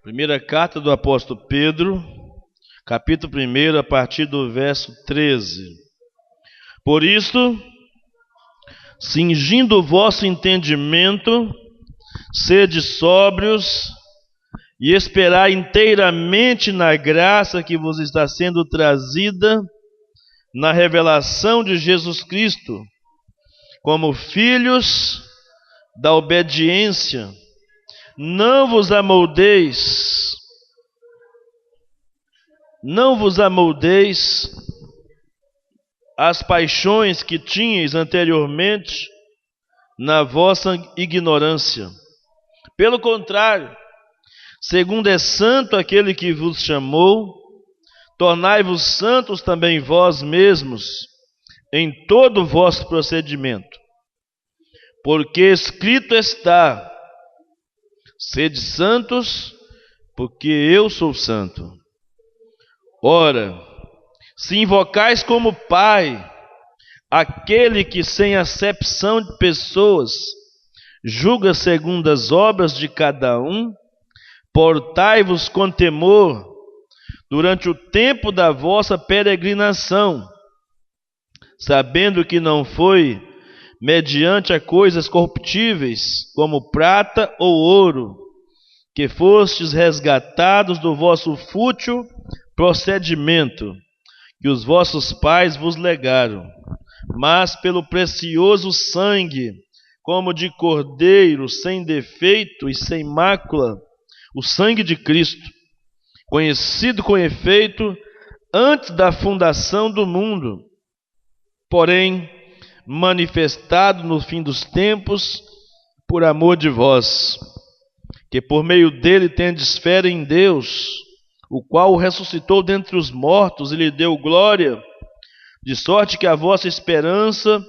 Primeira carta do apóstolo Pedro, capítulo 1, a partir do verso 13. Por isso, cingindo o vosso entendimento, sede sóbrios e esperai inteiramente na graça que vos está sendo trazida na revelação de Jesus Cristo, como filhos da obediência. Não vos amoldeis às paixões que tinhais anteriormente na vossa ignorância. Pelo contrário, segundo é santo aquele que vos chamou, tornai-vos santos também vós mesmos em todo o vosso procedimento. Porque escrito está: sede santos, porque eu sou santo. Ora, se invocais como Pai aquele que sem acepção de pessoas julga segundo as obras de cada um, portai-vos com temor durante o tempo da vossa peregrinação, sabendo que não foi mediante a coisas corruptíveis, como prata ou ouro, que fostes resgatados do vosso fútil procedimento, que os vossos pais vos legaram, mas pelo precioso sangue, como de cordeiro, sem defeito e sem mácula, o sangue de Cristo, conhecido com efeito antes da fundação do mundo, porém manifestado no fim dos tempos, por amor de vós, que por meio dele tendes fé em Deus, o qual o ressuscitou dentre os mortos e lhe deu glória, de sorte que a vossa esperança,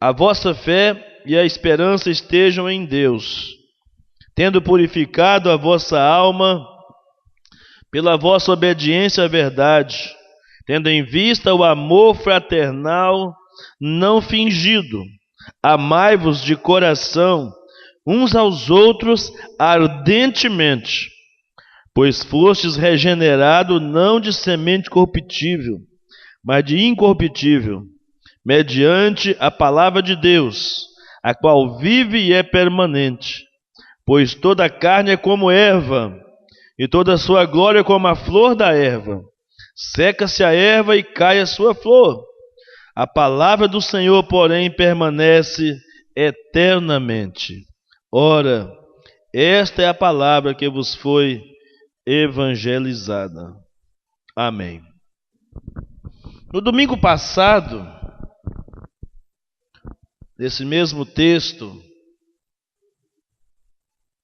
a vossa fé e a esperança estejam em Deus, tendo purificado a vossa alma pela vossa obediência à verdade, tendo em vista o amor fraternal não fingido. Amai-vos de coração uns aos outros ardentemente, pois fostes regenerados não de semente corruptível, mas de incorruptível, mediante a palavra de Deus, a qual vive e é permanente. Pois toda a carne é como erva, e toda a sua glória como a flor da erva. Seca-se a erva e cai a sua flor. A palavra do Senhor, porém, permanece eternamente. Ora, esta é a palavra que vos foi evangelizada. Amém. No domingo passado, nesse mesmo texto,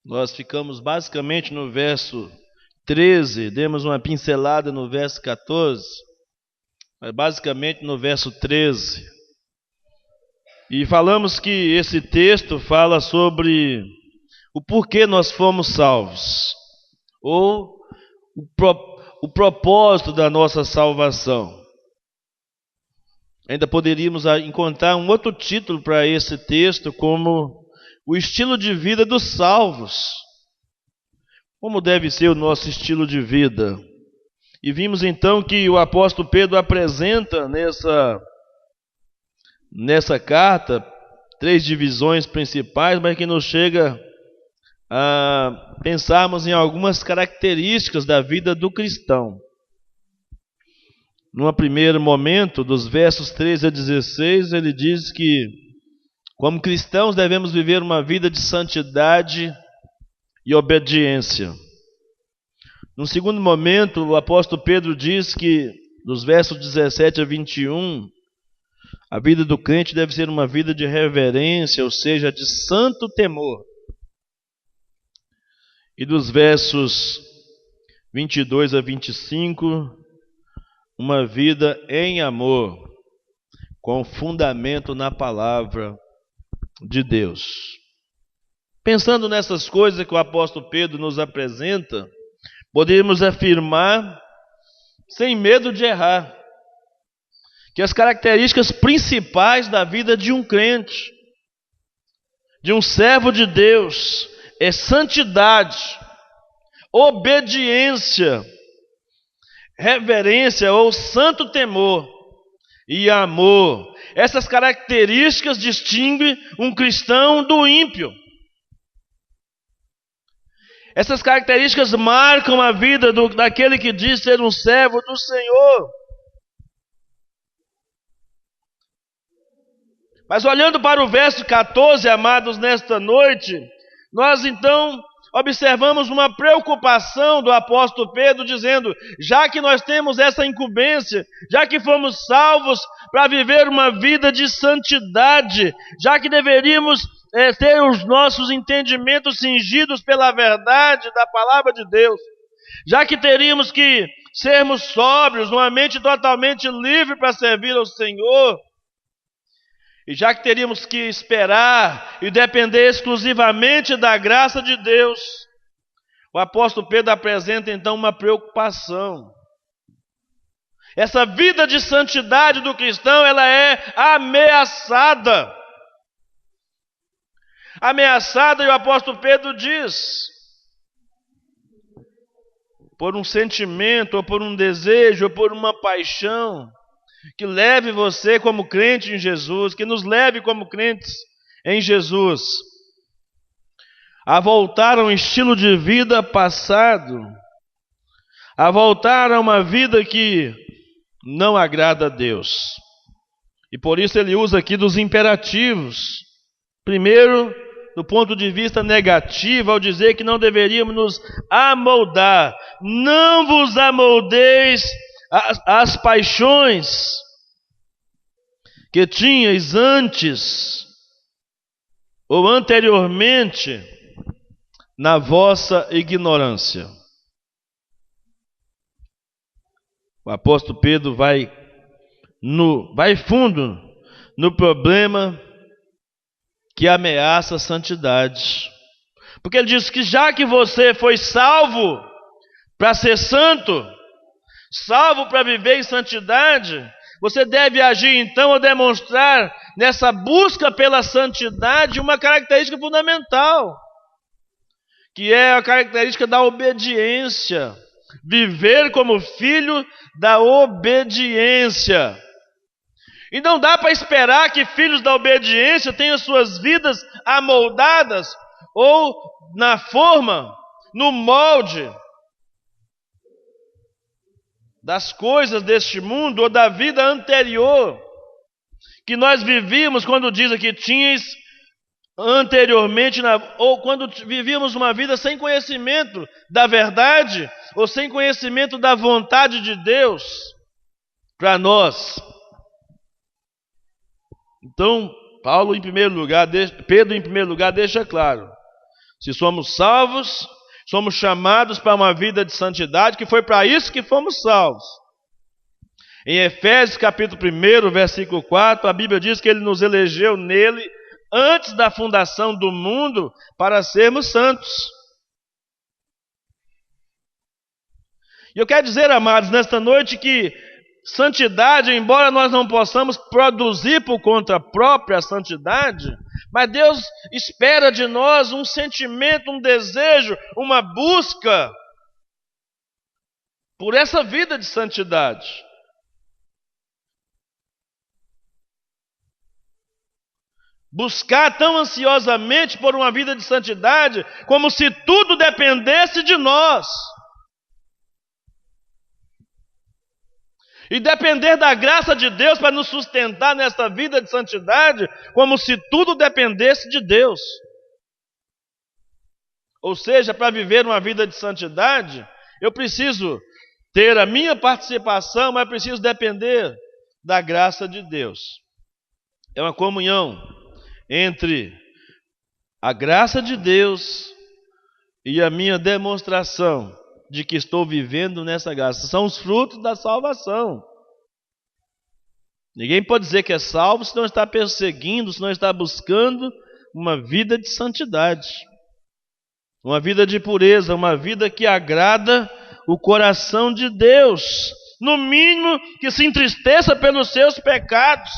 nós ficamos basicamente no verso 13, demos uma pincelada no verso 14, mas basicamente no verso 13. E falamos que esse texto fala sobre o porquê nós fomos salvos, ou o propósito da nossa salvação. Ainda poderíamos encontrar um outro título para esse texto, como o estilo de vida dos salvos. Como deve ser o nosso estilo de vida? E vimos então que o apóstolo Pedro apresenta nessa carta 3 divisões principais, mas que nos chega a pensarmos em algumas características da vida do cristão. Num primeiro momento, dos versos 13 a 16, ele diz que, como cristãos, devemos viver uma vida de santidade e obediência. Num segundo momento, o apóstolo Pedro diz que, dos versos 17 a 21, a vida do crente deve ser uma vida de reverência, ou seja, de santo temor. E dos versos 22 a 25, uma vida em amor, com fundamento na palavra de Deus. Pensando nessas coisas que o apóstolo Pedro nos apresenta, podemos afirmar, sem medo de errar, que as características principais da vida de um crente, de um servo de Deus, é santidade, obediência, reverência ou santo temor e amor. Essas características distinguem um cristão do ímpio. Essas características marcam a vida daquele que diz ser um servo do Senhor. Mas olhando para o verso 14, amados, nesta noite, nós então observamos uma preocupação do apóstolo Pedro, dizendo: já que nós temos essa incumbência, já que fomos salvos para viver uma vida de santidade, já que deveríamos ter os nossos entendimentos cingidos pela verdade da palavra de Deus, já que teríamos que sermos sóbrios, uma mente totalmente livre para servir ao Senhor, e já que teríamos que esperar e depender exclusivamente da graça de Deus, o apóstolo Pedro apresenta então uma preocupação. Essa vida de santidade do cristão, ela é ameaçada. Ameaçada, e o apóstolo Pedro diz, por um sentimento, ou por um desejo, ou por uma paixão, que leve você como crente em Jesus, que nos leve como crentes em Jesus, a voltar a um estilo de vida passado, a voltar a uma vida que não agrada a Deus. E por isso ele usa aqui dos imperativos. Primeiro, do ponto de vista negativo, ao dizer que não deveríamos nos amoldar. Não vos amoldeis às paixões que tinhais antes ou anteriormente na vossa ignorância. O apóstolo Pedro vai fundo no problema que ameaça a santidade. Porque ele diz que já que você foi salvo para ser santo, salvo para viver em santidade, você deve agir então ou demonstrar nessa busca pela santidade uma característica fundamental, que é a característica da obediência. Viver como filho da obediência. E não dá para esperar que filhos da obediência tenham suas vidas amoldadas ou na forma, no molde das coisas deste mundo ou da vida anterior que nós vivíamos, quando diz aqui tinhas anteriormente, ou quando vivíamos uma vida sem conhecimento da verdade ou sem conhecimento da vontade de Deus para nós. Então, Pedro em primeiro lugar deixa claro: se somos salvos, somos chamados para uma vida de santidade, que foi para isso que fomos salvos. Em Efésios capítulo 1, versículo 4, a Bíblia diz que Ele nos elegeu nele antes da fundação do mundo para sermos santos. E eu quero dizer, amados, nesta noite que santidade, embora nós não possamos produzir por conta própria a santidade, mas Deus espera de nós um sentimento, um desejo, uma busca por essa vida de santidade. Buscar tão ansiosamente por uma vida de santidade, como se tudo dependesse de nós. E depender da graça de Deus para nos sustentar nesta vida de santidade, como se tudo dependesse de Deus. Ou seja, para viver uma vida de santidade, eu preciso ter a minha participação, mas preciso depender da graça de Deus. É uma comunhão entre a graça de Deus e a minha demonstração de que estou vivendo nessa graça. São os frutos da salvação. Ninguém pode dizer que é salvo se não está perseguindo, se não está buscando uma vida de santidade, uma vida de pureza, uma vida que agrada o coração de Deus. No mínimo, que se entristeça pelos seus pecados,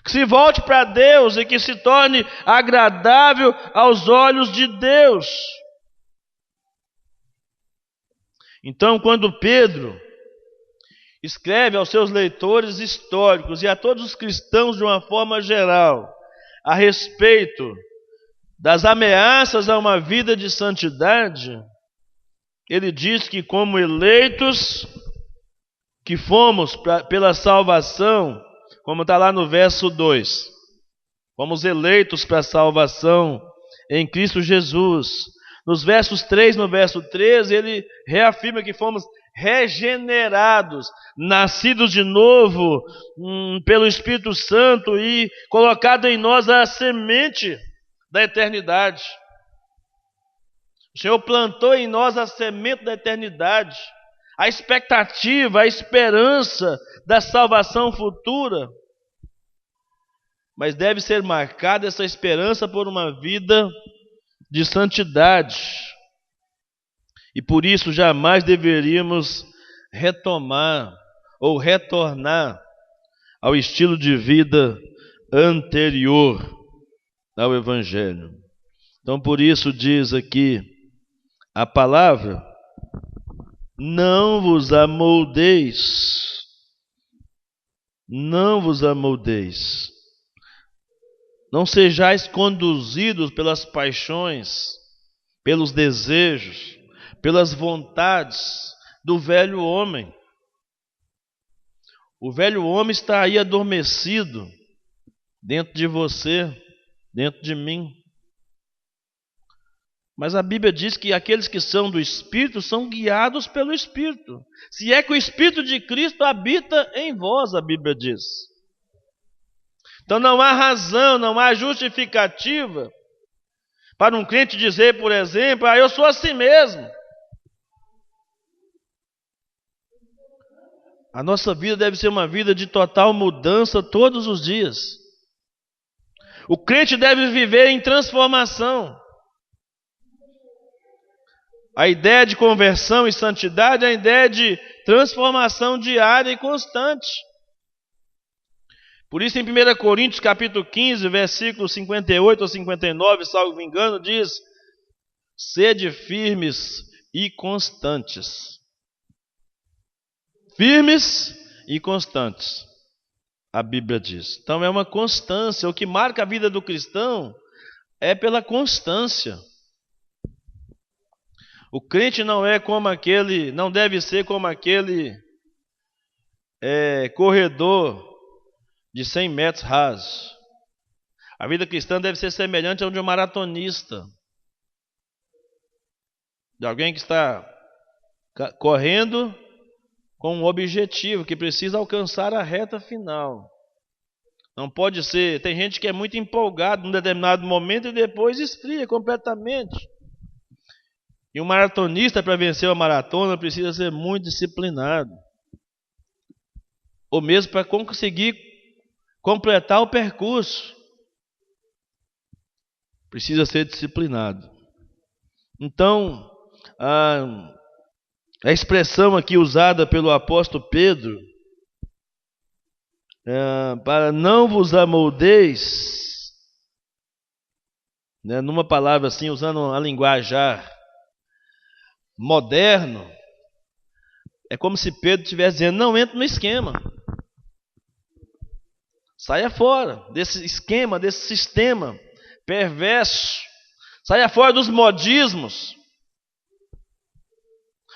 que se volte para Deus e que se torne agradável aos olhos de Deus. Então, quando Pedro escreve aos seus leitores históricos e a todos os cristãos de uma forma geral a respeito das ameaças a uma vida de santidade, ele diz que, como eleitos que fomos pela salvação, como está lá no verso 2, fomos eleitos para a salvação em Cristo Jesus. Nos versos 3, no verso 13, ele reafirma que fomos regenerados, nascidos de novo pelo Espírito Santo e colocado em nós a semente da eternidade. O Senhor plantou em nós a semente da eternidade, a expectativa, a esperança da salvação futura. Mas deve ser marcada essa esperança por uma vida de santidade. E por isso jamais deveríamos retomar ou retornar ao estilo de vida anterior ao Evangelho. Então, por isso diz aqui a palavra: não vos amoldeis. Não vos amoldeis. Não sejais conduzidos pelas paixões, pelos desejos, pelas vontades do velho homem. O velho homem está aí adormecido dentro de você, dentro de mim. Mas a Bíblia diz que aqueles que são do Espírito são guiados pelo Espírito. Se é que o Espírito de Cristo habita em vós, a Bíblia diz. Então não há razão, não há justificativa para um crente dizer, por exemplo, eu sou assim mesmo. A nossa vida deve ser uma vida de total mudança todos os dias. O crente deve viver em transformação. A ideia de conversão e santidade é a ideia de transformação diária e constante. Por isso, em 1 Coríntios, capítulo 15, versículos 58 ou 59, salvo engano, diz: sede firmes e constantes. Firmes e constantes, a Bíblia diz. Então é uma constância. O que marca a vida do cristão é pela constância. O crente não deve ser como aquele corredor de 100 metros rasos. A vida cristã deve ser semelhante a de um maratonista, de alguém que está correndo com um objetivo, que precisa alcançar a reta final. Não pode ser, tem gente que é muito empolgado num determinado momento e depois esfria completamente. E um maratonista, para vencer uma maratona, precisa ser muito disciplinado. Ou mesmo para conseguir completar o percurso, precisa ser disciplinado. Então, a expressão aqui usada pelo apóstolo Pedro, para não vos amoldeis, numa palavra assim, usando a linguajar moderno, é como se Pedro estivesse dizendo: não entre no esquema. Saia fora desse esquema, desse sistema perverso. Saia fora dos modismos.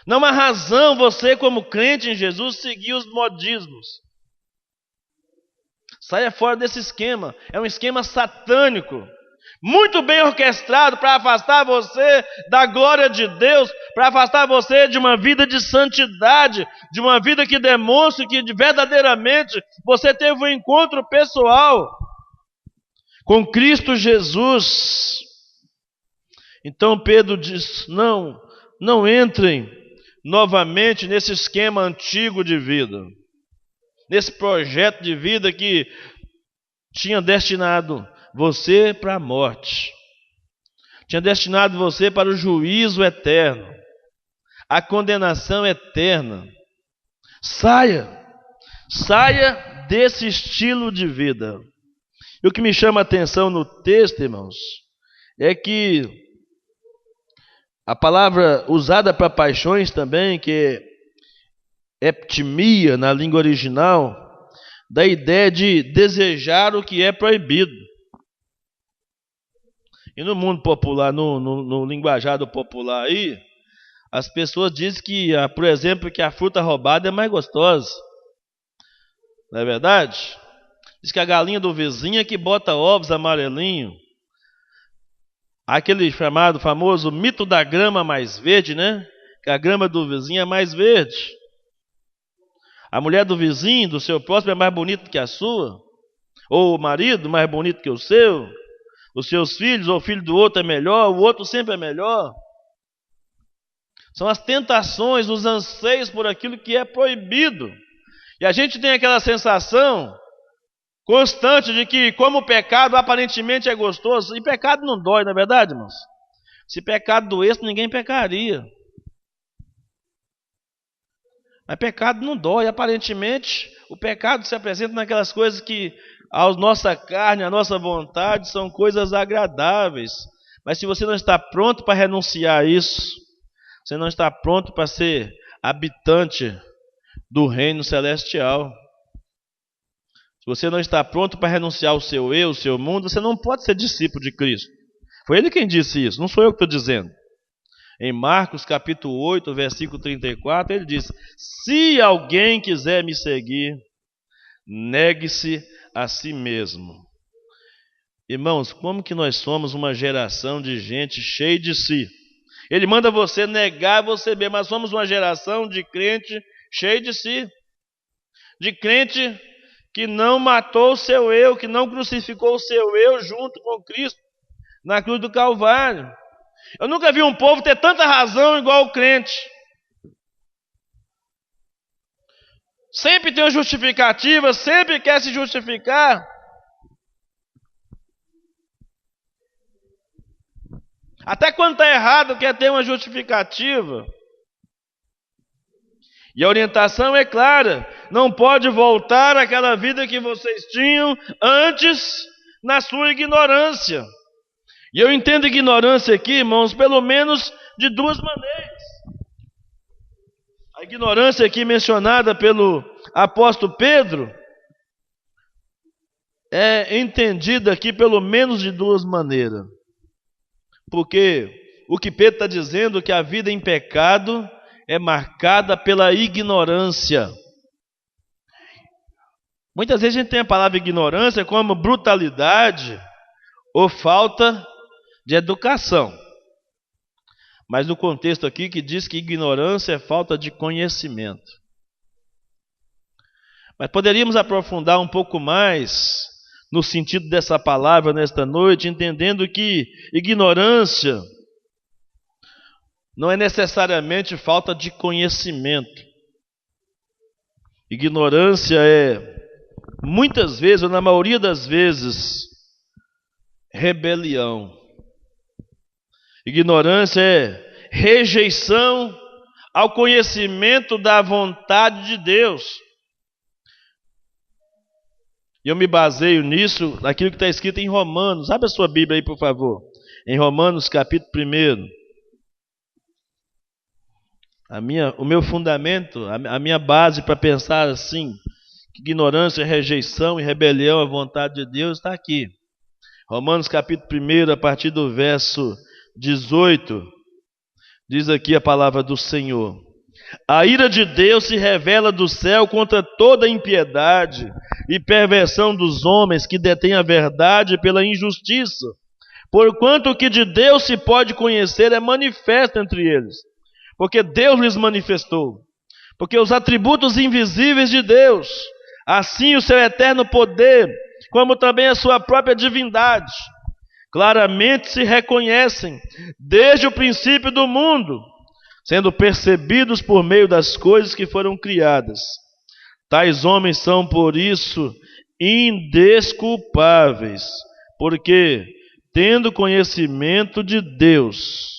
Não há razão você, como crente em Jesus, seguir os modismos. Saia fora desse esquema. É um esquema satânico, muito bem orquestrado para afastar você da glória de Deus, para afastar você de uma vida de santidade, de uma vida que demonstre que verdadeiramente você teve um encontro pessoal com Cristo Jesus. Então Pedro diz: não entrem novamente nesse esquema antigo de vida, nesse projeto de vida que tinha destinado você para a morte, tinha destinado você para o juízo eterno, a condenação eterna. Saia desse estilo de vida. E o que me chama a atenção no texto, irmãos, é que A palavra usada para paixões também, que é eptimia na língua original, dá a ideia de desejar o que é proibido. E no mundo popular, no linguajado popular aí, as pessoas dizem que, por exemplo, que a fruta roubada é mais gostosa. Não é verdade? Diz que a galinha do vizinho é que bota ovos amarelinhos. Aquele chamado famoso mito da grama mais verde, né? Que a grama do vizinho é mais verde. A mulher do vizinho, do seu próximo, é mais bonita que a sua. Ou o marido mais bonito que o seu. Os seus filhos, ou o filho do outro é melhor, o outro sempre é melhor. São as tentações, os anseios por aquilo que é proibido. E a gente tem aquela sensação constante de que, como o pecado aparentemente é gostoso, e pecado não dói, não é verdade, irmãos? Se pecado doesse, ninguém pecaria. Mas pecado não dói, aparentemente o pecado se apresenta naquelas coisas que a nossa carne, a nossa vontade são coisas agradáveis. Mas se você não está pronto para renunciar a isso, você não está pronto para ser habitante do reino celestial. Se você não está pronto para renunciar ao seu eu, ao seu mundo, você não pode ser discípulo de Cristo. Foi ele quem disse isso, não sou eu que estou dizendo. Em Marcos capítulo 8, versículo 34, ele diz: se alguém quiser me seguir, negue-se a si mesmo. Irmãos, como que nós somos uma geração de gente cheia de si? Ele manda você negar você mesmo, mas somos uma geração de crente cheia de si. De crente que não matou o seu eu, que não crucificou o seu eu junto com Cristo na cruz do Calvário. Eu nunca vi um povo ter tanta razão igual o crente. Sempre tem uma justificativa, sempre quer se justificar. Até quando está errado, quer ter uma justificativa. E a orientação é clara: não pode voltar àquela vida que vocês tinham antes na sua ignorância. E eu entendo ignorância aqui, irmãos, pelo menos de duas maneiras. A ignorância aqui mencionada pelo apóstolo Pedro é entendida aqui pelo menos de duas maneiras. Porque o que Pedro está dizendo é que a vida em pecado é marcada pela ignorância. Muitas vezes a gente tem a palavra ignorância como brutalidade ou falta de educação. Mas no contexto aqui que diz que ignorância é falta de conhecimento. Mas poderíamos aprofundar um pouco mais no sentido dessa palavra nesta noite, entendendo que ignorância não é necessariamente falta de conhecimento. Ignorância é, muitas vezes, ou na maioria das vezes, rebelião. Ignorância é rejeição ao conhecimento da vontade de Deus. E eu me baseio nisso, naquilo que está escrito em Romanos. Abre a sua Bíblia aí, por favor. Em Romanos, capítulo 1. O meu fundamento, a minha base para pensar assim, que ignorância, rejeição e rebelião à vontade de Deus, está aqui. Romanos capítulo 1, a partir do verso 18, diz aqui a palavra do Senhor: a ira de Deus se revela do céu contra toda impiedade e perversão dos homens que detêm a verdade pela injustiça, porquanto o que de Deus se pode conhecer é manifesto entre eles, porque Deus lhes manifestou. Porque os atributos invisíveis de Deus, assim o seu eterno poder, como também a sua própria divindade, claramente se reconhecem desde o princípio do mundo, sendo percebidos por meio das coisas que foram criadas. Tais homens são, por isso, indesculpáveis, porque, tendo conhecimento de Deus,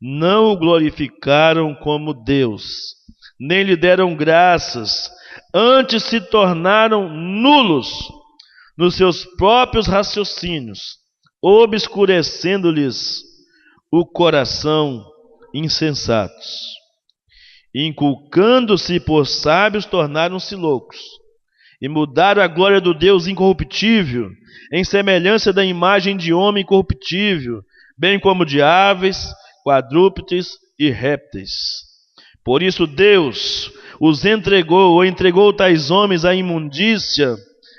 não o glorificaram como Deus, nem lhe deram graças, antes se tornaram nulos nos seus próprios raciocínios, obscurecendo-lhes o coração insensatos. Inculcando-se por sábios, tornaram-se loucos, e mudaram a glória do Deus incorruptível, em semelhança da imagem de homem corruptível, bem como de aves, quadrúpedes e répteis. Por isso Deus os entregou, ou entregou tais homens à imundícia,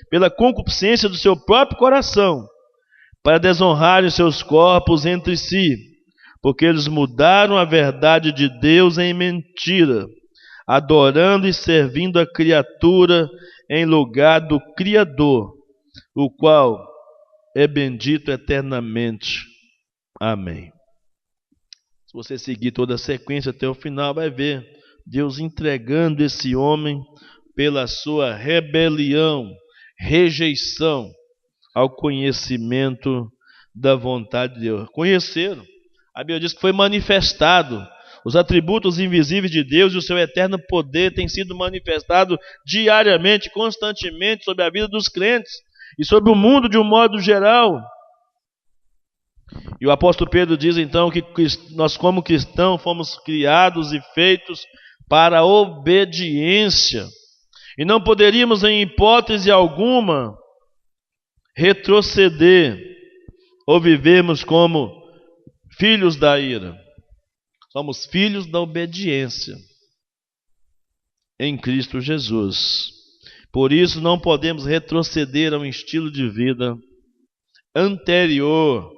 pela concupiscência do seu próprio coração, para desonrarem seus corpos entre si, porque eles mudaram a verdade de Deus em mentira, adorando e servindo a criatura em lugar do Criador, o qual é bendito eternamente. Amém. Se você seguir toda a sequência até o final, vai ver Deus entregando esse homem pela sua rebelião, rejeição ao conhecimento da vontade de Deus. Conheceram. A Bíblia diz que foi manifestado. Os atributos invisíveis de Deus e o seu eterno poder têm sido manifestados diariamente, constantemente, sobre a vida dos crentes e sobre o mundo de um modo geral. E o apóstolo Pedro diz então que nós, como cristãos, fomos criados e feitos para a obediência. E não poderíamos, em hipótese alguma, retroceder ou vivermos como filhos da ira. Somos filhos da obediência em Cristo Jesus. Por isso não podemos retroceder a um estilo de vida anterior.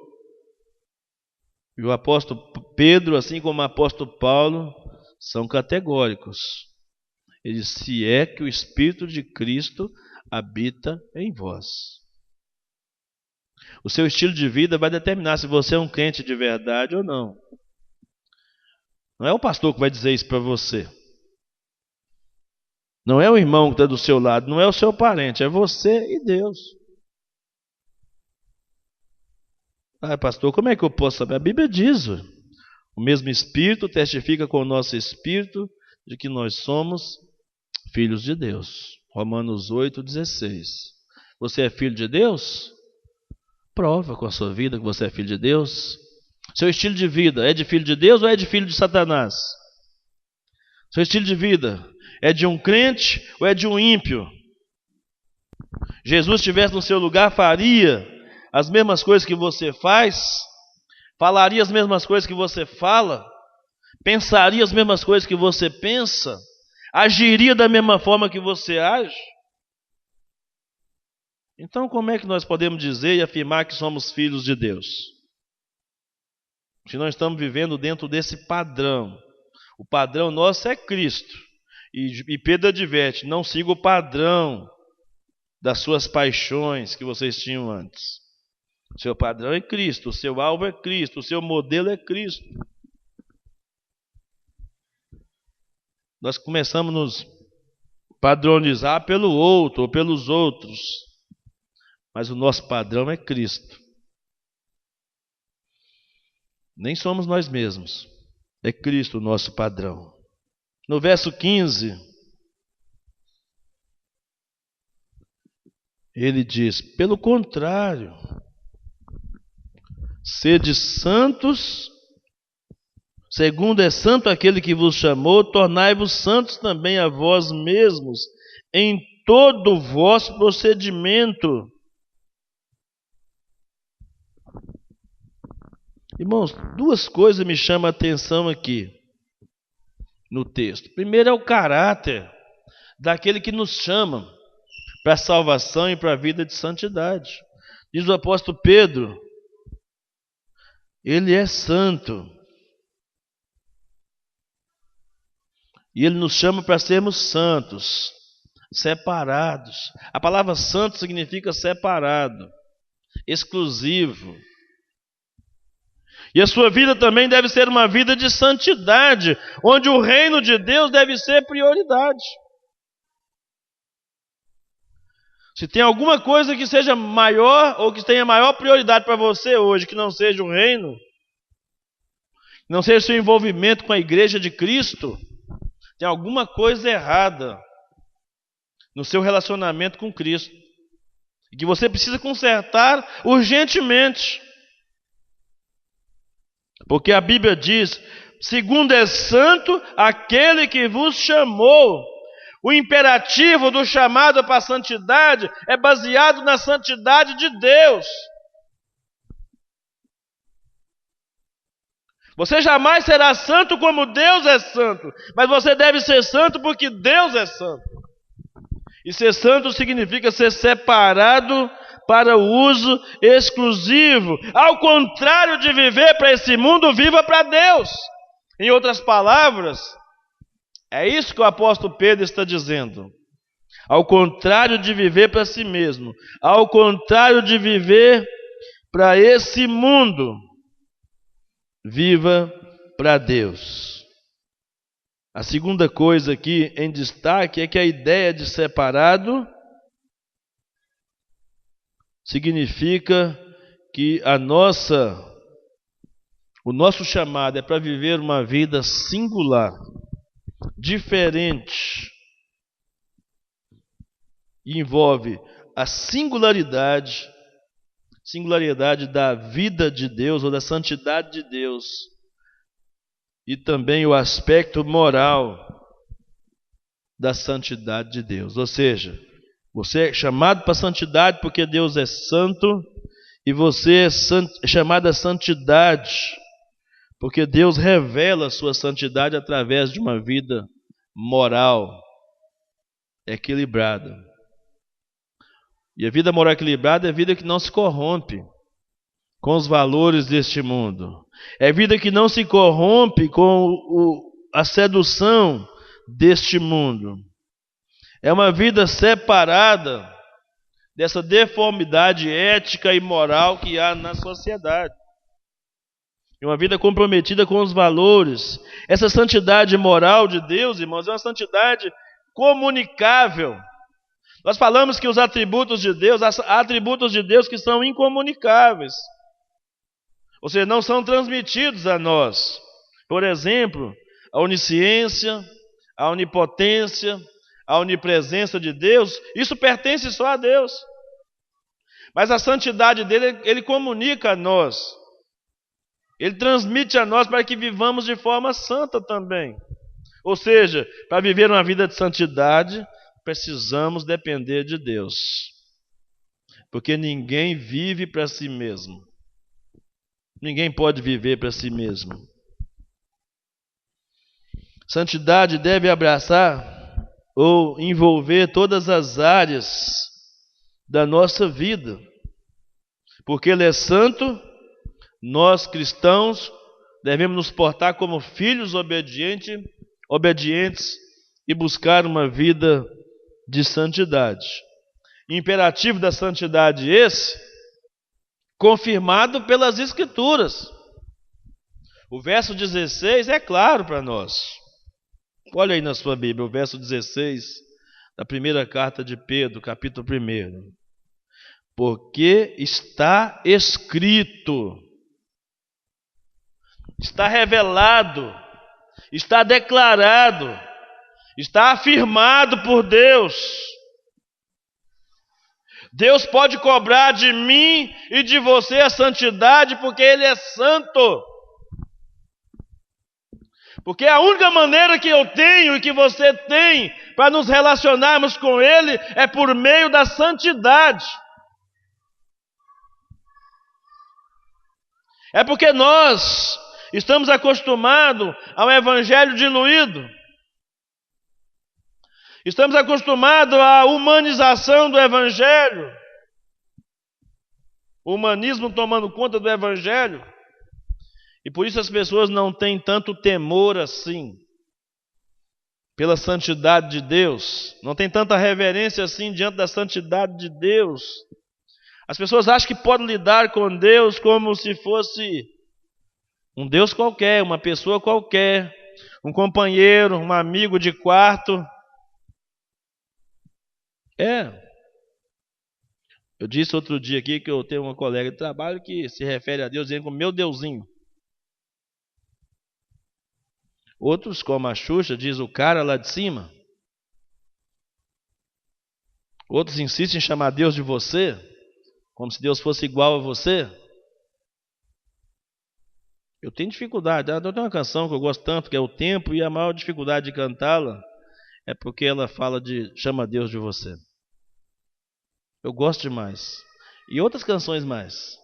E o apóstolo Pedro, assim como o apóstolo Paulo, são categóricos. Ele diz: se é que o Espírito de Cristo habita em vós. O seu estilo de vida vai determinar se você é um crente de verdade ou não. Não é o pastor que vai dizer isso para você. Não é o irmão que está do seu lado, não é o seu parente, é você e Deus. Ah, pastor, como é que eu posso saber? A Bíblia diz: o mesmo Espírito testifica com o nosso Espírito de que nós somos filhos de Deus. Romanos 8,16. Você é filho de Deus? Prova com a sua vida que você é filho de Deus. Seu estilo de vida é de filho de Deus ou é de filho de Satanás? Seu estilo de vida é de um crente ou é de um ímpio? Jesus estivesse no seu lugar, faria as mesmas coisas que você faz? Falaria as mesmas coisas que você fala? Pensaria as mesmas coisas que você pensa? Agiria da mesma forma que você age? Então, como é que nós podemos dizer e afirmar que somos filhos de Deus? Se nós estamos vivendo dentro desse padrão. O padrão nosso é Cristo. E Pedro adverte: não siga o padrão das suas paixões que vocês tinham antes. O seu padrão é Cristo, o seu alvo é Cristo, o seu modelo é Cristo. Nós começamos a nos padronizar pelo outro ou pelos outros. Mas o nosso padrão é Cristo. Nem somos nós mesmos. É Cristo o nosso padrão. No verso 15, ele diz: pelo contrário, sede santos, segundo é santo aquele que vos chamou, tornai-vos santos também a vós mesmos, em todo o vosso procedimento. Irmãos, duas coisas me chamam a atenção aqui no texto. Primeiro é o caráter daquele que nos chama para a salvação e para a vida de santidade. Diz o apóstolo Pedro: ele é santo. E ele nos chama para sermos santos, separados. A palavra santo significa separado, exclusivo. E a sua vida também deve ser uma vida de santidade, onde o reino de Deus deve ser prioridade. Se tem alguma coisa que seja maior, ou que tenha maior prioridade para você hoje, que não seja o reino, não seja o seu envolvimento com a igreja de Cristo, tem alguma coisa errada no seu relacionamento com Cristo, e que você precisa consertar urgentemente. Porque a Bíblia diz: segundo é santo aquele que vos chamou. O imperativo do chamado para a santidade é baseado na santidade de Deus. Você jamais será santo como Deus é santo, mas você deve ser santo porque Deus é santo. E ser santo significa ser separado para o uso exclusivo. Ao contrário de viver para esse mundo, viva para Deus. Em outras palavras, é isso que o apóstolo Pedro está dizendo. Ao contrário de viver para si mesmo, ao contrário de viver para esse mundo, viva para Deus. A segunda coisa aqui em destaque é que a ideia de separado significa que o nosso chamado é para viver uma vida singular, diferente, e envolve a singularidade da vida de Deus ou da santidade de Deus, e também o aspecto moral da santidade de Deus. Ou seja, você é chamado para a santidade porque Deus é santo, e você é chamado à santidade porque Deus revela a sua santidade através de uma vida moral equilibrada. E a vida moral equilibrada é a vida que não se corrompe com os valores deste mundo. É a vida que não se corrompe com a sedução deste mundo. É uma vida separada dessa deformidade ética e moral que há na sociedade. É uma vida comprometida com os valores. Essa santidade moral de Deus, irmãos, é uma santidade comunicável. Nós falamos que os atributos de Deus, há atributos de Deus que são incomunicáveis. Ou seja, não são transmitidos a nós. Por exemplo, a onisciência, a onipotência, a onipresença de Deus, isso pertence só a Deus. Mas a santidade dele, ele comunica a nós. Ele transmite a nós para que vivamos de forma santa também. Ou seja, para viver uma vida de santidade, precisamos depender de Deus. Porque ninguém vive para si mesmo. Ninguém pode viver para si mesmo. Santidade deve abraçar ou envolver todas as áreas da nossa vida. Porque Ele é santo, nós cristãos devemos nos portar como filhos obedientes e buscar uma vida de santidade. Imperativo da santidade esse, confirmado pelas Escrituras. O verso 16 é claro para nós. Olha aí na sua Bíblia, o verso 16 da primeira carta de Pedro, capítulo 1. Porque está escrito, está revelado, está declarado, está afirmado por Deus. Deus pode cobrar de mim e de você a santidade porque Ele é santo. Porque a única maneira que eu tenho e que você tem para nos relacionarmos com Ele é por meio da santidade. É porque nós estamos acostumados ao evangelho diluído. Estamos acostumados à humanização do evangelho. O humanismo tomando conta do evangelho. E por isso as pessoas não têm tanto temor assim pela santidade de Deus. Não tem tanta reverência assim diante da santidade de Deus. As pessoas acham que podem lidar com Deus como se fosse um Deus qualquer, uma pessoa qualquer, um companheiro, um amigo de quarto. Eu disse outro dia aqui que eu tenho uma colega de trabalho que se refere a Deus dizendo como meu Deusinho. Outros, como a Xuxa, diz o cara lá de cima. Outros insistem em chamar Deus de você, como se Deus fosse igual a você. Eu tenho dificuldade. Eu tenho uma canção que eu gosto tanto, que é O Tempo, e a maior dificuldade de cantá-la é porque ela fala chama Deus de você. Eu gosto demais. E outras canções mais.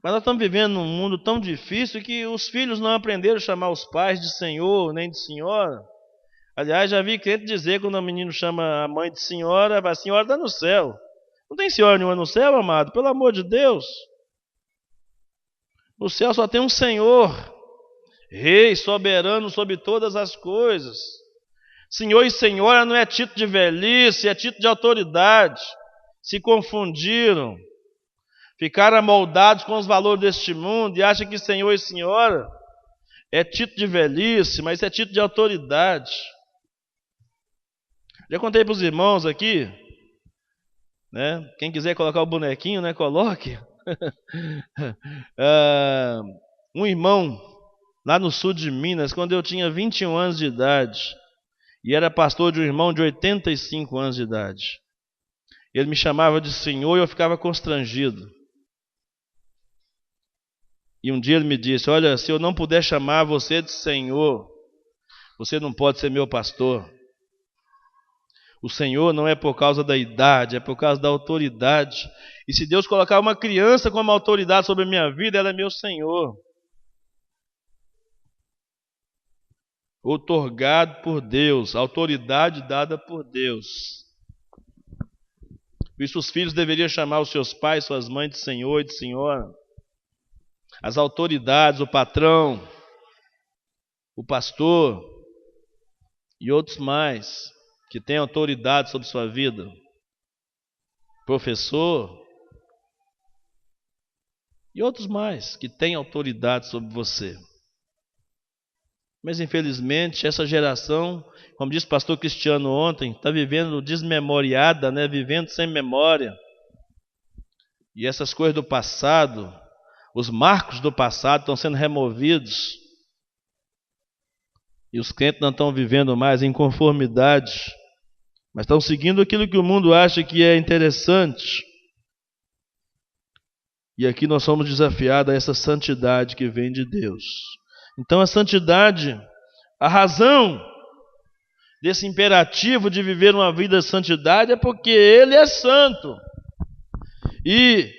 Mas nós estamos vivendo num mundo tão difícil que os filhos não aprenderam a chamar os pais de senhor nem de senhora. Aliás, já vi crente dizer, quando o menino chama a mãe de senhora, a senhora está no céu. Não tem senhora nenhuma no céu, amado, pelo amor de Deus. No céu só tem um Senhor, Rei, soberano sobre todas as coisas. Senhor e senhora não é título de velhice, é título de autoridade. Se confundiram, ficaram amoldados com os valores deste mundo e acham que senhor e senhora é título de velhice, mas é título de autoridade. Já contei para os irmãos aqui, né? Quem quiser colocar o bonequinho, né? Coloque. Um irmão lá no sul de Minas, quando eu tinha 21 anos de idade, e era pastor de um irmão de 85 anos de idade. Ele me chamava de senhor e eu ficava constrangido. E um dia ele me disse: olha, se eu não puder chamar você de senhor, você não pode ser meu pastor. O senhor não é por causa da idade, é por causa da autoridade. E se Deus colocar uma criança como autoridade sobre a minha vida, ela é meu senhor. Outorgado por Deus, autoridade dada por Deus. Por isso os filhos deveriam chamar os seus pais, suas mães de senhor e de senhora. As autoridades, o patrão, o pastor e outros mais que têm autoridade sobre sua vida. Professor e outros mais que têm autoridade sobre você. Mas infelizmente essa geração, como disse o pastor Cristiano ontem, está vivendo desmemoriada, né? Vivendo sem memória. E essas coisas do passado, os marcos do passado estão sendo removidos. E os crentes não estão vivendo mais em conformidade, mas estão seguindo aquilo que o mundo acha que é interessante. E aqui nós somos desafiados a essa santidade que vem de Deus. Então a santidade, a razão desse imperativo de viver uma vida de santidade é porque Ele é santo. E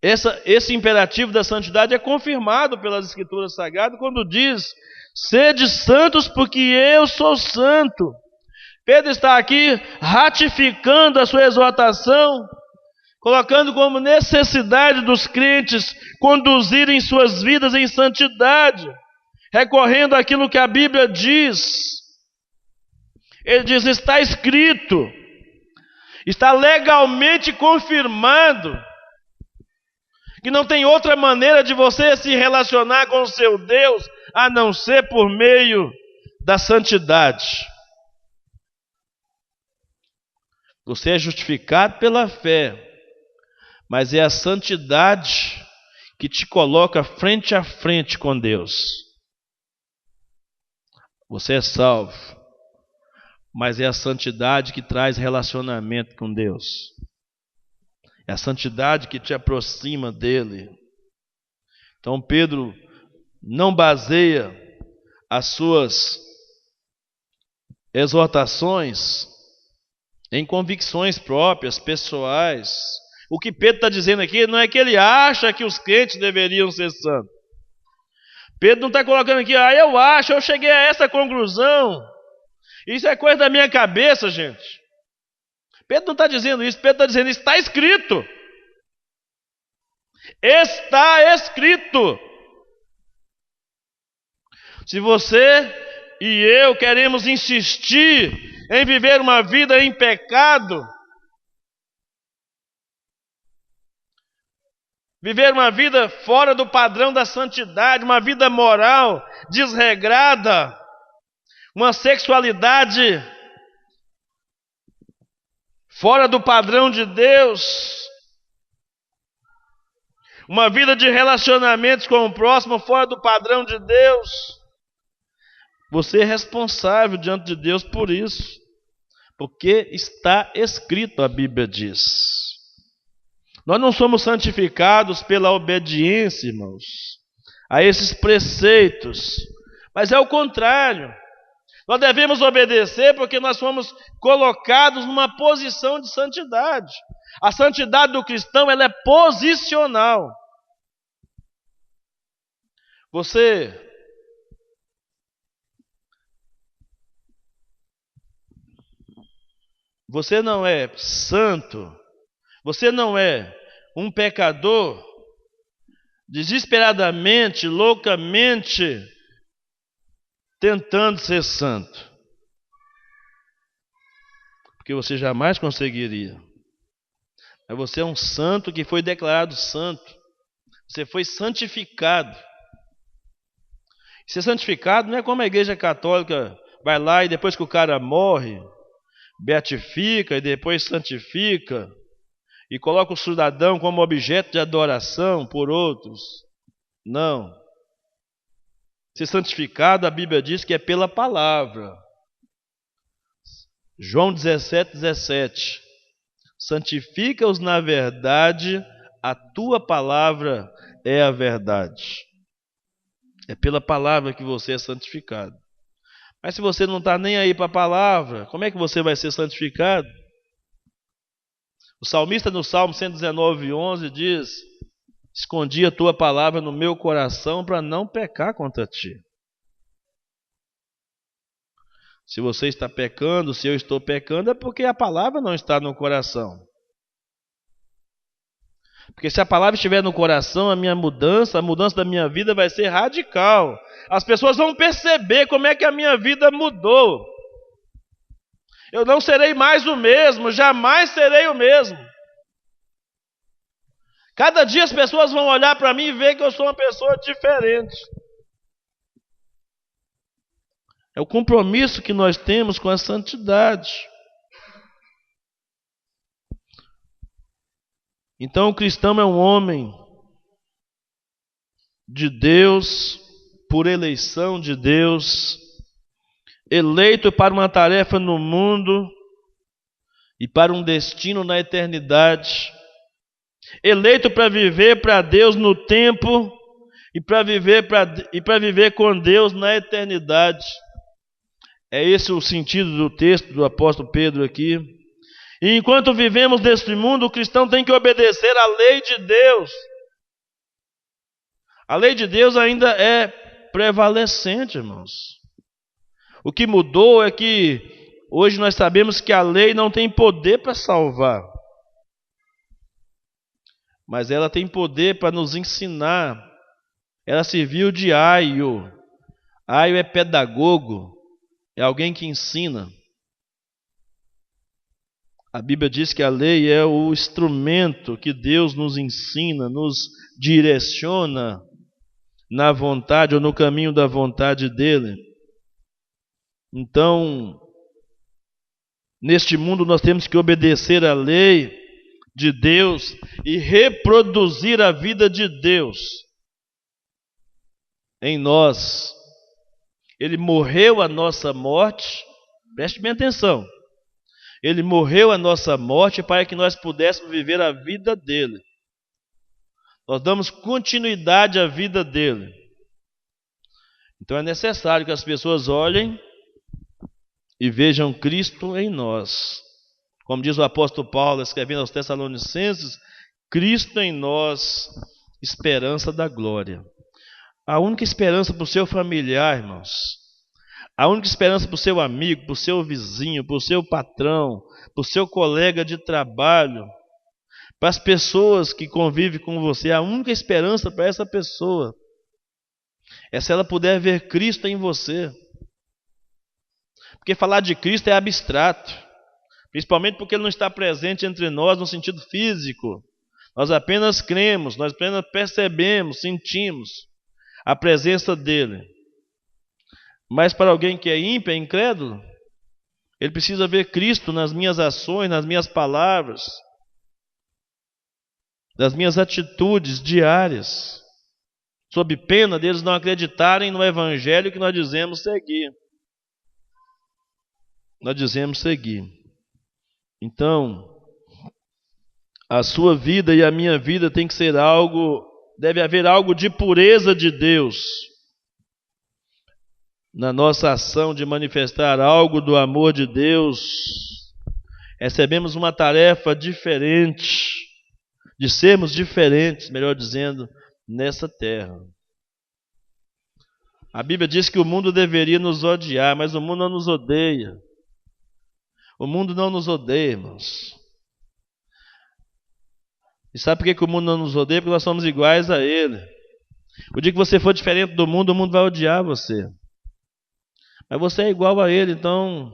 esse imperativo da santidade é confirmado pelas Escrituras Sagradas quando diz: sede santos porque eu sou santo. Pedro está aqui ratificando a sua exortação, colocando como necessidade dos crentes conduzirem suas vidas em santidade, recorrendo àquilo que a Bíblia diz. Ele diz: está escrito, está legalmente confirmado, que não tem outra maneira de você se relacionar com o seu Deus a não ser por meio da santidade. Você é justificado pela fé, mas é a santidade que te coloca frente a frente com Deus. Você é salvo, mas é a santidade que traz relacionamento com Deus. É a santidade que te aproxima dele. Então Pedro não baseia as suas exortações em convicções próprias, pessoais. O que Pedro está dizendo aqui não é que ele acha que os crentes deveriam ser santos. Pedro não está colocando aqui: eu acho, eu cheguei a essa conclusão. Isso é coisa da minha cabeça, gente. Pedro não está dizendo isso, Pedro está dizendo: está escrito. Está escrito. Se você e eu queremos insistir em viver uma vida em pecado, viver uma vida fora do padrão da santidade, uma vida moral desregrada, uma sexualidade fora do padrão de Deus, uma vida de relacionamentos com o próximo fora do padrão de Deus, você é responsável diante de Deus por isso, porque está escrito, a Bíblia diz. Nós não somos santificados pela obediência, irmãos, a esses preceitos, mas é o contrário. Nós devemos obedecer porque nós fomos colocados numa posição de santidade. A santidade do cristão, ela é posicional. Você não é santo, você não é um pecador desesperadamente, loucamente tentando ser santo, porque você jamais conseguiria. Mas você é um santo que foi declarado santo, você foi santificado. Ser santificado não é como a igreja católica vai lá e depois que o cara morre, beatifica e depois santifica e coloca o cidadão como objeto de adoração por outros. Não. Ser santificado, a Bíblia diz que é pela palavra. João 17:17. Santifica-os na verdade, a tua palavra é a verdade. É pela palavra que você é santificado. Mas se você não está nem aí para a palavra, como é que você vai ser santificado? O salmista no Salmo 119:11 diz: escondi a tua palavra no meu coração para não pecar contra ti. Se você está pecando, se eu estou pecando, é porque a palavra não está no coração. Porque se a palavra estiver no coração, a mudança da minha vida vai ser radical. As pessoas vão perceber como é que a minha vida mudou. Eu não serei mais o mesmo, jamais serei o mesmo. Cada dia as pessoas vão olhar para mim e ver que eu sou uma pessoa diferente. É o compromisso que nós temos com a santidade. Então o cristão é um homem de Deus, por eleição de Deus, eleito para uma tarefa no mundo e para um destino na eternidade, eleito para viver para Deus no tempo e para viver com Deus na eternidade. É esse o sentido do texto do apóstolo Pedro aqui. E enquanto vivemos neste mundo, o cristão tem que obedecer à lei de Deus. A lei de Deus ainda é prevalecente, irmãos. O que mudou é que hoje nós sabemos que a lei não tem poder para salvar, mas ela tem poder para nos ensinar. Ela serviu de aio. Aio é pedagogo, é alguém que ensina. A Bíblia diz que a lei é o instrumento que Deus nos ensina, nos direciona na vontade ou no caminho da vontade dele. Então, neste mundo nós temos que obedecer à lei de Deus e reproduzir a vida de Deus em nós. Ele morreu a nossa morte, preste bem atenção. Ele morreu a nossa morte para que nós pudéssemos viver a vida dele. Nós damos continuidade à vida dele. Então é necessário que as pessoas olhem e vejam Cristo em nós. Como diz o apóstolo Paulo, escrevendo aos Tessalonicenses, Cristo em nós, esperança da glória. A única esperança para o seu familiar, irmãos, a única esperança para o seu amigo, para o seu vizinho, para o seu patrão, para o seu colega de trabalho, para as pessoas que convivem com você, a única esperança para essa pessoa é se ela puder ver Cristo em você. Porque falar de Cristo é abstrato, principalmente porque Ele não está presente entre nós no sentido físico. Nós apenas cremos, nós apenas percebemos, sentimos a presença dEle. Mas para alguém que é ímpio, é incrédulo, ele precisa ver Cristo nas minhas ações, nas minhas palavras, nas minhas atitudes diárias, sob pena deles não acreditarem no evangelho que nós dizemos seguir. Nós dizemos seguir. Então, A sua vida e a minha vida tem que ser algo, deve haver algo de pureza de Deus na nossa ação de manifestar algo do amor de Deus. Recebemos uma tarefa diferente, de sermos diferentes, melhor dizendo, nessa terra. A Bíblia diz que o mundo deveria nos odiar, mas o mundo não nos odeia. O mundo não nos odeia, irmãos. E sabe por que o mundo não nos odeia? Porque nós somos iguais a ele. O dia que você for diferente do mundo vai odiar você. Mas você é igual a ele, então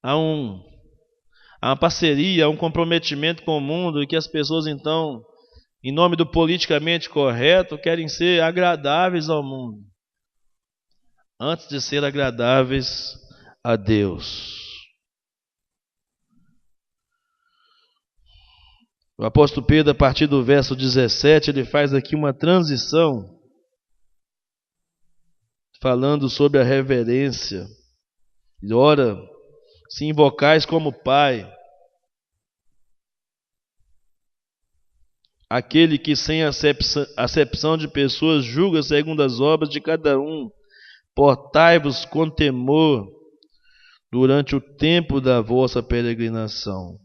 há uma parceria, há um comprometimento com o mundo, e que as pessoas então, em nome do politicamente correto, querem ser agradáveis ao mundo, antes de ser agradáveis a Deus. O apóstolo Pedro, a partir do verso 17, ele faz aqui uma transição, falando sobre a reverência. E ora, se invocais como Pai, aquele que sem acepção de pessoas julga segundo as obras de cada um, portai-vos com temor durante o tempo da vossa peregrinação.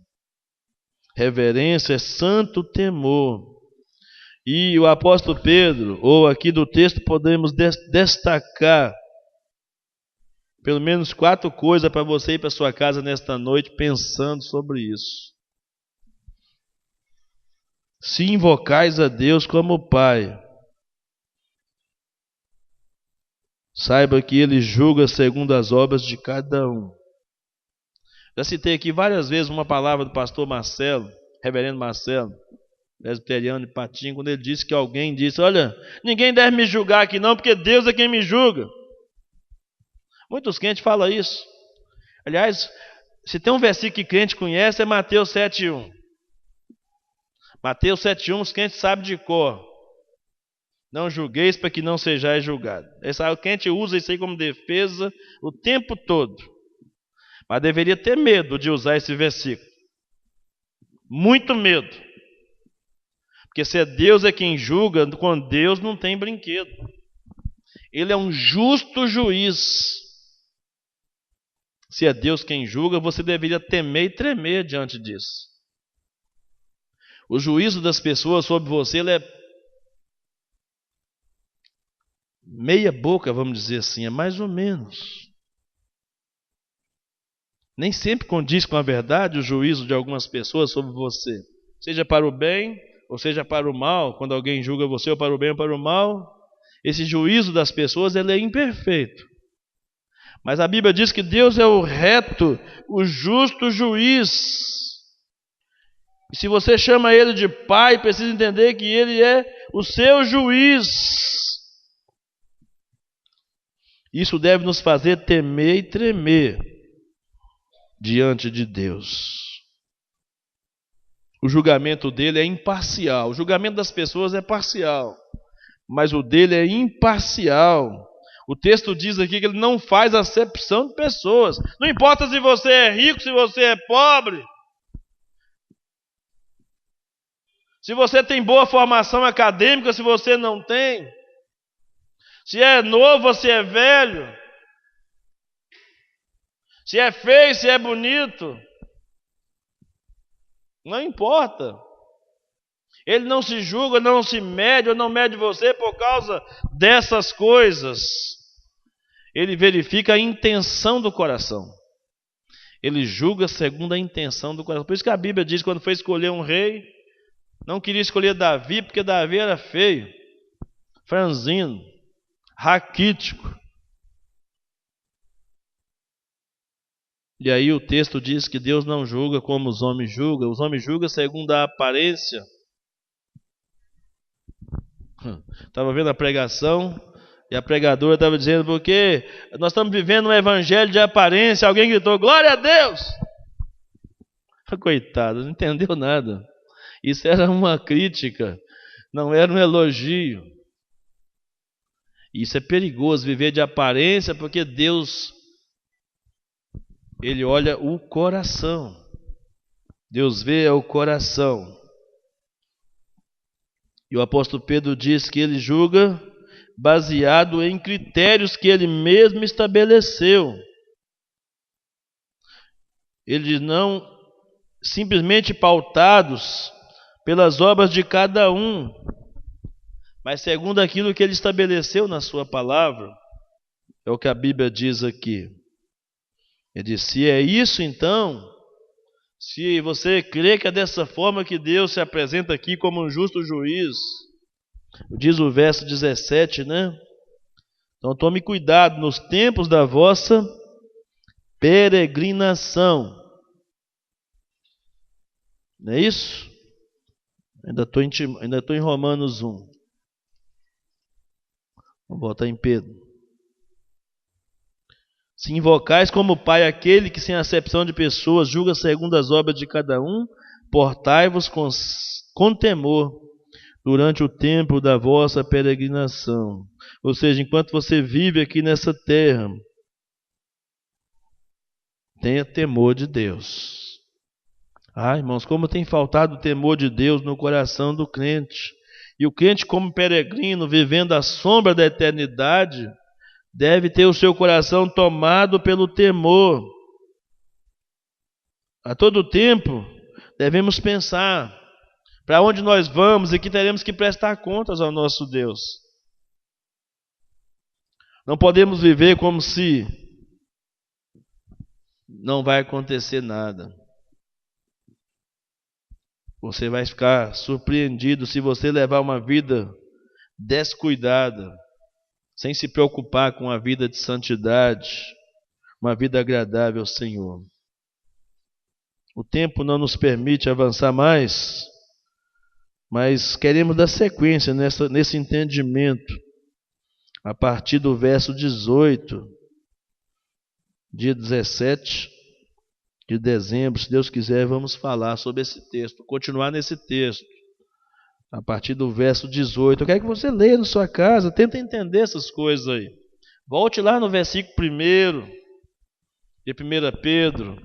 Reverência é santo temor. E o apóstolo Pedro, ou aqui do texto, podemos destacar pelo menos 4 coisas para você ir para sua casa nesta noite pensando sobre isso. Se invocais a Deus como Pai, saiba que Ele julga segundo as obras de cada um. Já citei aqui várias vezes uma palavra do pastor Marcelo, reverendo Marcelo, presbiteriano de Patinho, quando ele disse que alguém disse: olha, ninguém deve me julgar aqui não, porque Deus é quem me julga. Muitos crentes falam isso. Aliás, se tem um versículo que crente conhece, é Mateus 7,1. Mateus 7,1, os crentes sabem de cor. Não julgueis para que não sejais julgados. O crente usa isso aí como defesa o tempo todo. Mas deveria ter medo de usar esse versículo. Muito medo. Porque se Deus é quem julga, com Deus não tem brinquedo. Ele é um justo juiz. Se é Deus quem julga, você deveria temer e tremer diante disso. O juízo das pessoas sobre você, ele é meia boca, vamos dizer assim, é mais ou menos. Nem sempre condiz com a verdade o juízo de algumas pessoas sobre você, seja para o bem ou seja para o mal. Quando alguém julga você ou para o bem ou para o mal, esse juízo das pessoas, ele é imperfeito. Mas a Bíblia diz que Deus é o reto, o justo juiz. E se você chama Ele de Pai, precisa entender que Ele é o seu juiz. Isso deve nos fazer temer e tremer diante de Deus. O julgamento dele é imparcial. O julgamento das pessoas é parcial, mas o dele é imparcial. O texto diz aqui que ele não faz acepção de pessoas. Não importa se você é rico, se você é pobre, se você tem boa formação acadêmica, se você não tem, se é novo ou se é velho, se é feio, se é bonito, não importa. Ele não se julga, não se mede, ou não mede você por causa dessas coisas. Ele verifica a intenção do coração. Ele julga segundo a intenção do coração. Por isso que a Bíblia diz que quando foi escolher um rei, não queria escolher Davi, porque Davi era feio, franzino, raquítico. E aí o texto diz que Deus não julga como os homens julgam. Os homens julgam segundo a aparência. Estava vendo a pregação e a pregadora estava dizendo: porque nós estamos vivendo um evangelho de aparência. Alguém gritou: glória a Deus! Coitado, não entendeu nada. Isso era uma crítica, não era um elogio. Isso é perigoso, viver de aparência, porque Deus, Ele olha o coração. Deus vê o coração. E o apóstolo Pedro diz que ele julga baseado em critérios que ele mesmo estabeleceu. Ele diz, não simplesmente pautados pelas obras de cada um, mas segundo aquilo que ele estabeleceu na sua palavra. É o que a Bíblia diz aqui. Ele diz, se é isso então, se você crê que é dessa forma que Deus se apresenta aqui como um justo juiz, diz o verso 17, né? Então tome cuidado nos tempos da vossa peregrinação. Não é isso? Ainda estou em Romanos 1. Vamos voltar em Pedro. Se invocais como Pai aquele que sem acepção de pessoas julga segundo as obras de cada um, portai-vos com temor durante o tempo da vossa peregrinação. Ou seja, enquanto você vive aqui nessa terra, tenha temor de Deus. Ah, irmãos, como tem faltado o temor de Deus no coração do crente. E o crente, como peregrino, vivendo à sombra da eternidade, deve ter o seu coração tomado pelo temor. A todo tempo, devemos pensar para onde nós vamos e que teremos que prestar contas ao nosso Deus. Não podemos viver como se não vai acontecer nada. Você vai ficar surpreendido se você levar uma vida descuidada, sem se preocupar com a vida de santidade, uma vida agradável ao Senhor. O tempo não nos permite avançar mais, mas queremos dar sequência nesse entendimento. A partir do verso 18, dia 17 de dezembro, se Deus quiser, vamos falar sobre esse texto, continuar nesse texto. A partir do verso 18, eu quero que você leia na sua casa, tenta entender essas coisas aí. Volte lá no versículo 1 de 1 Pedro.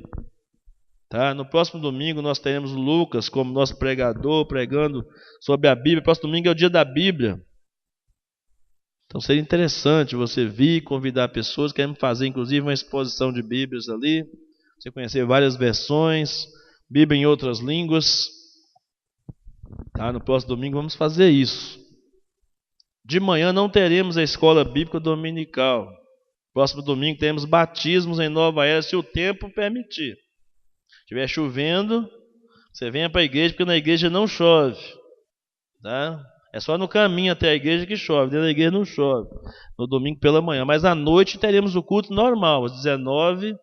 Tá? No próximo domingo nós teremos o Lucas como nosso pregador, pregando sobre a Bíblia. O próximo domingo é o dia da Bíblia. Então seria interessante você vir convidar pessoas. Queremos fazer inclusive uma exposição de Bíblias ali. Você conhecer várias versões, Bíblia em outras línguas. Tá? No próximo domingo vamos fazer isso. De manhã não teremos a escola bíblica dominical. Próximo domingo teremos batismos em Nova Era, se o tempo permitir. Se estiver chovendo, você venha para a igreja, porque na igreja não chove. Tá? É só no caminho até a igreja que chove, dentro da igreja não chove. No domingo pela manhã. Mas à noite teremos o culto normal, às 19h30.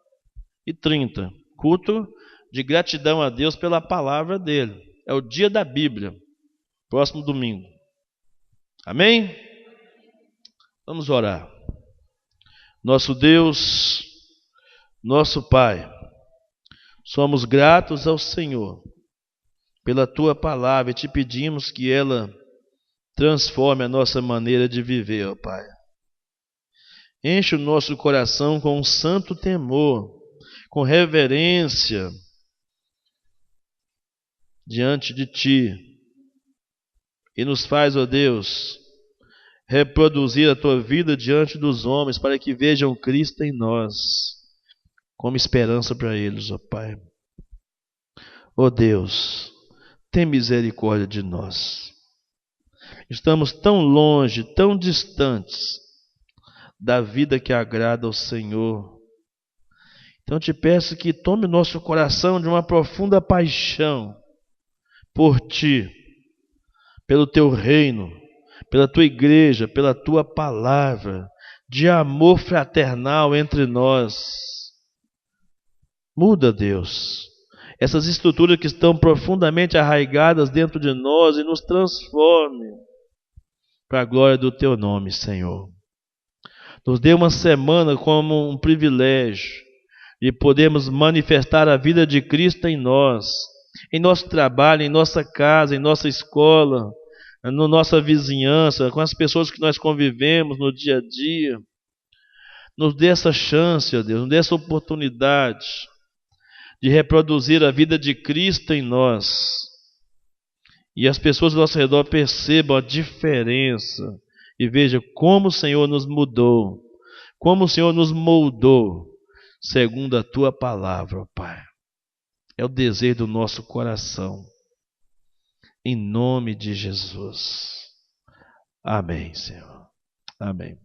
Culto de gratidão a Deus pela palavra dele. É o dia da Bíblia. Próximo domingo. Amém? Vamos orar. Nosso Deus, nosso Pai, somos gratos ao Senhor pela Tua palavra e te pedimos que ela transforme a nossa maneira de viver, ó Pai. Enche o nosso coração com um santo temor, com reverência diante de Ti. E nos faz, ó Deus, reproduzir a Tua vida diante dos homens, para que vejam Cristo em nós, como esperança para eles, ó Pai. Ó Deus, tem misericórdia de nós. Estamos tão longe, tão distantes da vida que agrada ao Senhor. Então te peço que tome nosso coração de uma profunda paixão por Ti, pelo Teu reino, pela Tua igreja, pela Tua palavra, de amor fraternal entre nós. Muda, Deus, essas estruturas que estão profundamente arraigadas dentro de nós e nos transforme para a glória do Teu nome, Senhor. Nos dê uma semana como um privilégio de podermos manifestar a vida de Cristo em nós, em nosso trabalho, em nossa casa, em nossa escola, na nossa vizinhança, com as pessoas que nós convivemos no dia a dia. Nos dê essa chance, ó Deus, nos dê essa oportunidade de reproduzir a vida de Cristo em nós. E as pessoas ao nosso redor percebam a diferença e vejam como o Senhor nos mudou, como o Senhor nos moldou, segundo a Tua palavra, ó Pai. É o desejo do nosso coração. Em nome de Jesus. Amém, Senhor. Amém.